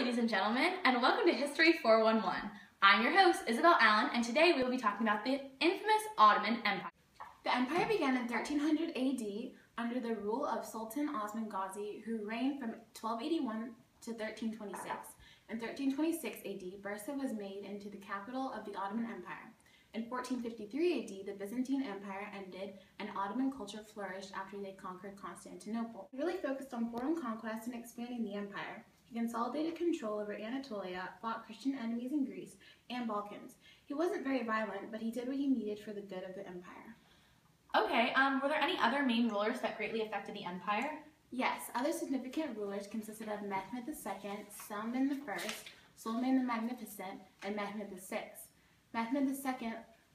ladies and gentlemen, and welcome to History 411. I'm your host, Isabel Allen, and today we will be talking about the infamous Ottoman Empire. The empire began in 1300 AD under the rule of Sultan Osman Ghazi, who reigned from 1281 to 1326. In 1326 AD, Bursa was made into the capital of the Ottoman Empire. In 1453 AD, the Byzantine Empire ended and Ottoman culture flourished after they conquered Constantinople. He really focused on foreign conquest and expanding the empire. He consolidated control over Anatolia, fought Christian enemies in Greece and Balkans. He wasn't very violent, but he did what he needed for the good of the empire. Okay, were there any other main rulers that greatly affected the empire? Yes, other significant rulers consisted of Mehmed II, Salman I, Suleiman the Magnificent, and Mehmed VI. Mehmed II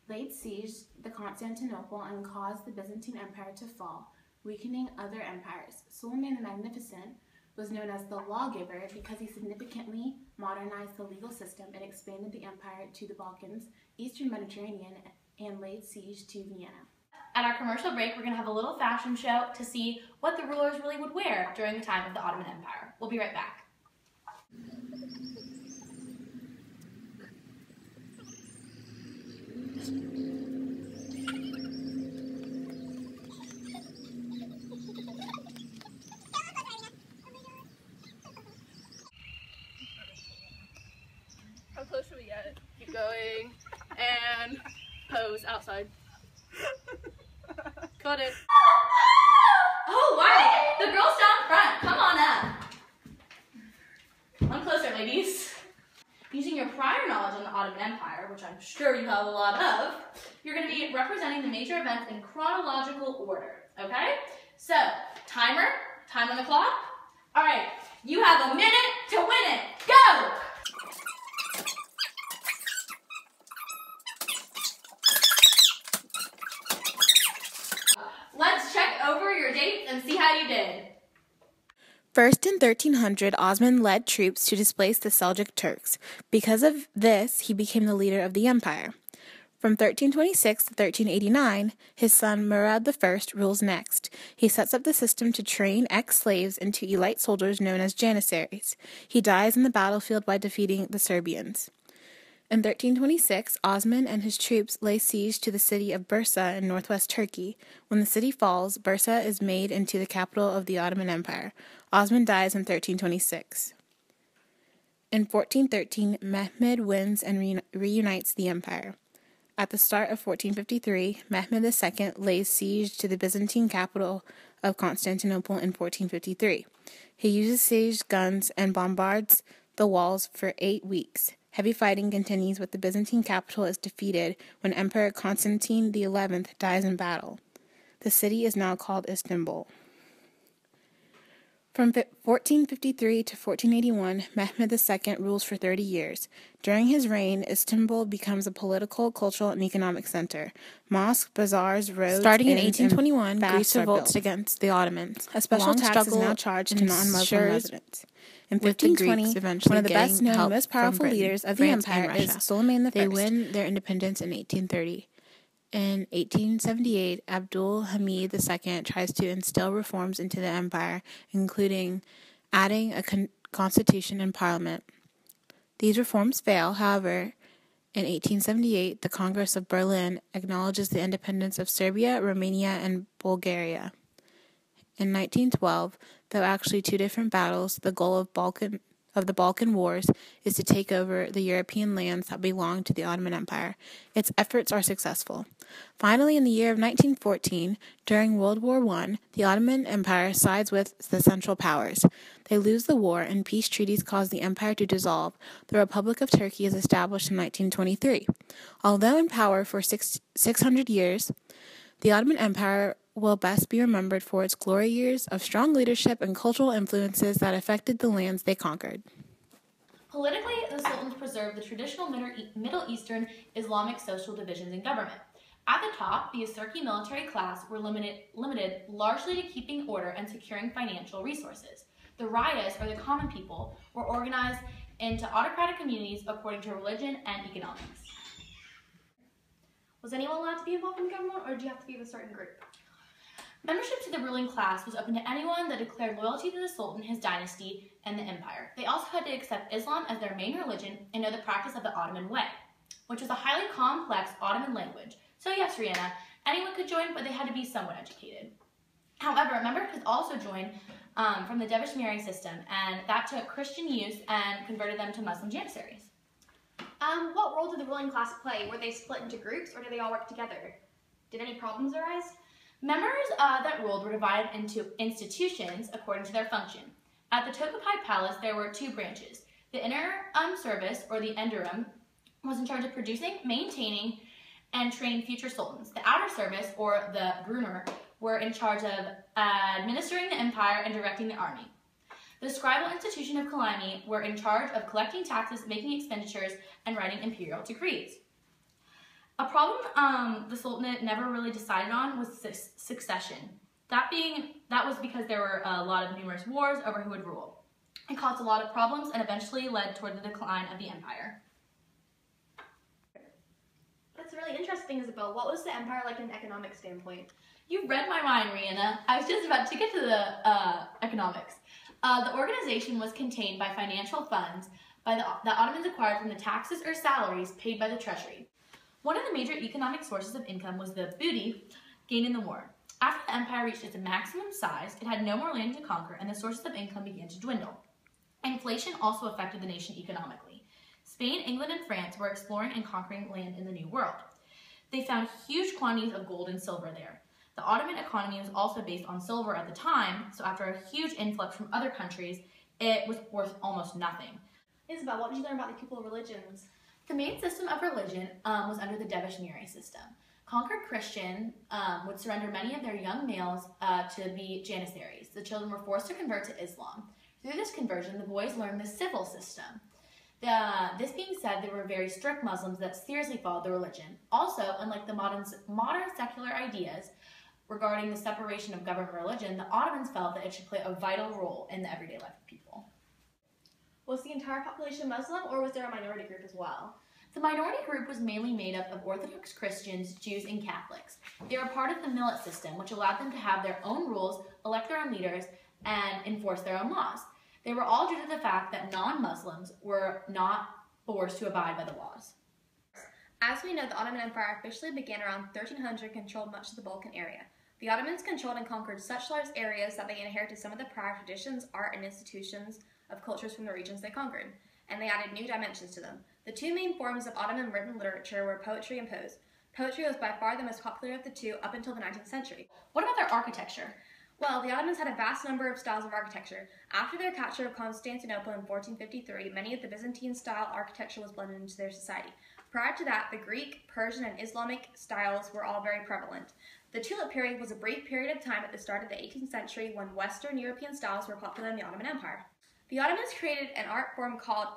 laid siege to Constantinople and caused the Byzantine Empire to fall, weakening other empires. Suleiman the Magnificent was known as the lawgiver because he significantly modernized the legal system and expanded the empire to the Balkans, Eastern Mediterranean, and laid siege to Vienna. At our commercial break, we're going to have a little fashion show to see what the rulers really would wear during the time of the Ottoman Empire. We'll be right back. How close should we get? Keep going. And pose outside. Cut it. Oh, wow! The girls down front, come on up. Come closer, ladies. Using your prior knowledge on the Ottoman Empire, which I'm sure you have a lot of, you're going to be representing the major events in chronological order, okay? So, time on the clock. All right, you have a minute to win it. Go! Let's check over your dates and see how you did. First, in 1300, Osman led troops to displace the Seljuk Turks. Because of this, he became the leader of the empire. From 1326 to 1389, his son Murad I rules next. He sets up the system to train ex-slaves into elite soldiers known as janissaries. He dies in the battlefield by defeating the Serbians. In 1326, Osman and his troops lay siege to the city of Bursa in northwest Turkey. When the city falls, Bursa is made into the capital of the Ottoman Empire. Osman dies in 1326. In 1413, Mehmed wins and reunites the empire. At the start of 1453, Mehmed II lays siege to the Byzantine capital of Constantinople in 1453. He uses siege guns and bombards the walls for 8 weeks. Heavy fighting continues, but the Byzantine capital is defeated when Emperor Constantine XI dies in battle. The city is now called Istanbul. From 1453 to 1481, Mehmed II rules for 30 years. During his reign, Istanbul becomes a political, cultural, and economic center. Mosques, bazaars, roads, starting in 1821, Greece revolts against the Ottomans. A special tax is now charged to non-Muslim residents. In 1520, one of the best-known and most powerful leaders of the empire is Suleiman I. They win their independence in 1830. In 1878, Abdul Hamid II tries to instill reforms into the empire, including adding a constitution and parliament. These reforms fail, however. In 1878, the Congress of Berlin acknowledges the independence of Serbia, Romania, and Bulgaria. In 1912, though actually two different battles, the goal of the Balkan Wars is to take over the European lands that belong to the Ottoman Empire. Its efforts are successful. Finally, in the year of 1914, during World War I, the Ottoman Empire sides with the Central Powers. They lose the war, and peace treaties cause the empire to dissolve. The Republic of Turkey is established in 1923. Although in power for 600 years, the Ottoman Empire will best be remembered for its glory years of strong leadership and cultural influences that affected the lands they conquered. Politically, the sultans preserved the traditional Middle Eastern Islamic social divisions in government. At the top, the Asurki military class were limited largely to keeping order and securing financial resources. The Rayas, or the common people, were organized into autocratic communities according to religion and economics. Was anyone allowed to be involved in the government, or do you have to be of a certain group? Membership to the ruling class was open to anyone that declared loyalty to the Sultan, his dynasty, and the empire. They also had to accept Islam as their main religion and know the practice of the Ottoman way, which was a highly complex Ottoman language. So yes, Rhianna, anyone could join, but they had to be somewhat educated. However, members could also join from the Dervish system, and that took Christian youth and converted them to Muslim janissaries. What role did the ruling class play? Were they split into groups, or did they all work together? Did any problems arise? Members that ruled were divided into institutions according to their function. At the Topkapi Palace, there were two branches. The inner service, or the enderum, was in charge of producing, maintaining, and training future sultans. The outer service, or the Brunner, were in charge of administering the empire and directing the army. The scribal institution of Kalimi were in charge of collecting taxes, making expenditures, and writing imperial decrees. A problem the Sultanate never really decided on was succession. That was because there were a lot of numerous wars over who would rule. It caused a lot of problems and eventually led toward the decline of the empire. That's really interesting, Isabel. What was the empire like in an economic standpoint? You read my mind, Rhianna. I was just about to get to the economics. The organization was contained by financial funds the Ottomans acquired from the taxes or salaries paid by the treasury. One of the major economic sources of income was the booty gained in the war. After the empire reached its maximum size, it had no more land to conquer, and the sources of income began to dwindle. Inflation also affected the nation economically. Spain, England, and France were exploring and conquering land in the New World. They found huge quantities of gold and silver there. The Ottoman economy was also based on silver at the time, so after a huge influx from other countries, it was worth almost nothing. Isabel, what did you learn about the people religions? The main system of religion was under the Dervish system. Conquered Christian would surrender many of their young males to be janissaries. The children were forced to convert to Islam. Through this conversion, the boys learned the civil system. This being said, there were very strict Muslims that seriously followed the religion. Also, unlike the modern secular ideas regarding the separation of government and religion, the Ottomans felt that it should play a vital role in the everyday life of people. Was the entire population Muslim, or was there a minority group as well? The minority group was mainly made up of Orthodox Christians, Jews, and Catholics. They were part of the millet system, which allowed them to have their own rules, elect their own leaders, and enforce their own laws. They were all due to the fact that non-Muslims were not forced to abide by the laws. As we know, the Ottoman Empire officially began around 1300 and controlled much of the Balkan area. The Ottomans controlled and conquered such large areas that they inherited some of the prior traditions, art, and institutions of cultures from the regions they conquered, and they added new dimensions to them. The two main forms of Ottoman written literature were poetry and prose. Poetry was by far the most popular of the two up until the 19th century. What about their architecture? Well, the Ottomans had a vast number of styles of architecture. After their capture of Constantinople in 1453, many of the Byzantine-style architecture was blended into their society. Prior to that, the Greek, Persian, and Islamic styles were all very prevalent. The Tulip period was a brief period of time at the start of the 18th century when Western European styles were popular in the Ottoman Empire. The Ottomans created an art form called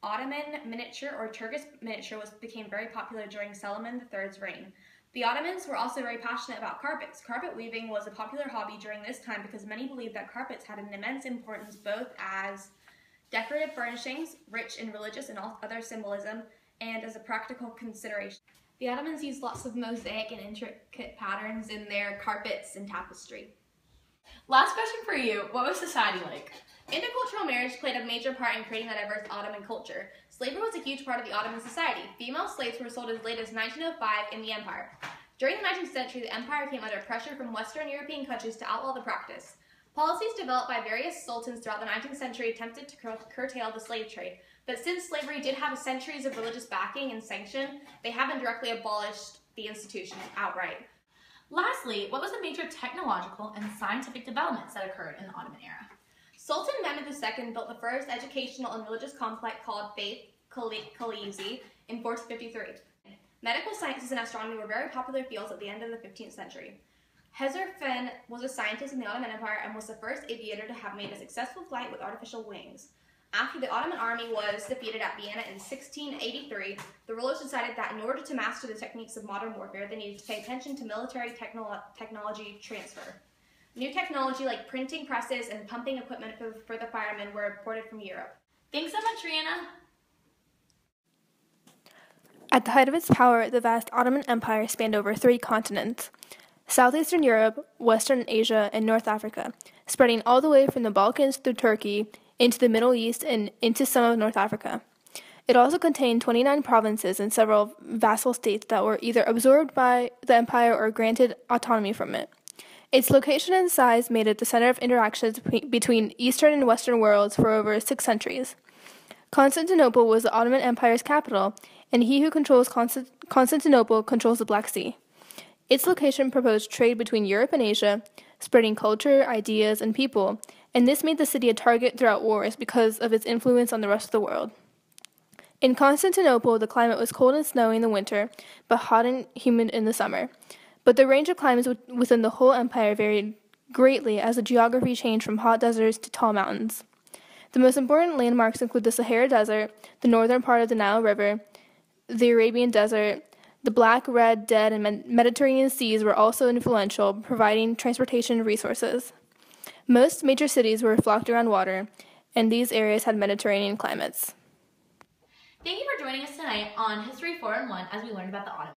Ottoman miniature or Turkish miniature, which became very popular during Selim III's reign. The Ottomans were also very passionate about carpets. Carpet weaving was a popular hobby during this time because many believed that carpets had an immense importance both as decorative furnishings, rich in religious and other symbolism, and as a practical consideration. The Ottomans used lots of mosaic and intricate patterns in their carpets and tapestry. Last question for you. What was society like? Intercultural marriage played a major part in creating a diverse Ottoman culture. Slavery was a huge part of the Ottoman society. Female slaves were sold as late as 1905 in the empire. During the 19th century, the empire came under pressure from Western European countries to outlaw the practice. Policies developed by various sultans throughout the 19th century attempted to curtail the slave trade. But since slavery did have centuries of religious backing and sanction, they haven't directly abolished the institution outright. Lastly, what was the major technological and scientific developments that occurred in the Ottoman era? Sultan Mehmed II built the first educational and religious complex called Faith Kaleezi in 1453. Medical sciences and astronomy were very popular fields at the end of the 15th century. Hezarfen was a scientist in the Ottoman Empire and was the first aviator to have made a successful flight with artificial wings. After the Ottoman army was defeated at Vienna in 1683, the rulers decided that in order to master the techniques of modern warfare, they needed to pay attention to military technology transfer. New technology like printing presses and pumping equipment for the firemen were imported from Europe. Thanks so much, Rhianna. At the height of its power, the vast Ottoman Empire spanned over 3 continents. Southeastern Europe, Western Asia, and North Africa, spreading all the way from the Balkans through Turkey into the Middle East and into some of North Africa. It also contained 29 provinces and several vassal states that were either absorbed by the empire or granted autonomy from it. Its location and size made it the center of interactions between Eastern and Western worlds for over 6 centuries. Constantinople was the Ottoman Empire's capital, and he who controls Constantinople controls the Black Sea. Its location proposed trade between Europe and Asia, spreading culture, ideas, and people, and this made the city a target throughout wars because of its influence on the rest of the world. In Constantinople, the climate was cold and snowy in the winter, but hot and humid in the summer. But the range of climates within the whole empire varied greatly as the geography changed from hot deserts to tall mountains. The most important landmarks include the Sahara Desert, the northern part of the Nile River, the Arabian Desert. The Black, Red, Dead, and Mediterranean seas were also influential, providing transportation resources. Most major cities were flocked around water, and these areas had Mediterranean climates. Thank you for joining us tonight on History 4 in 1 as we learned about the Ottomans.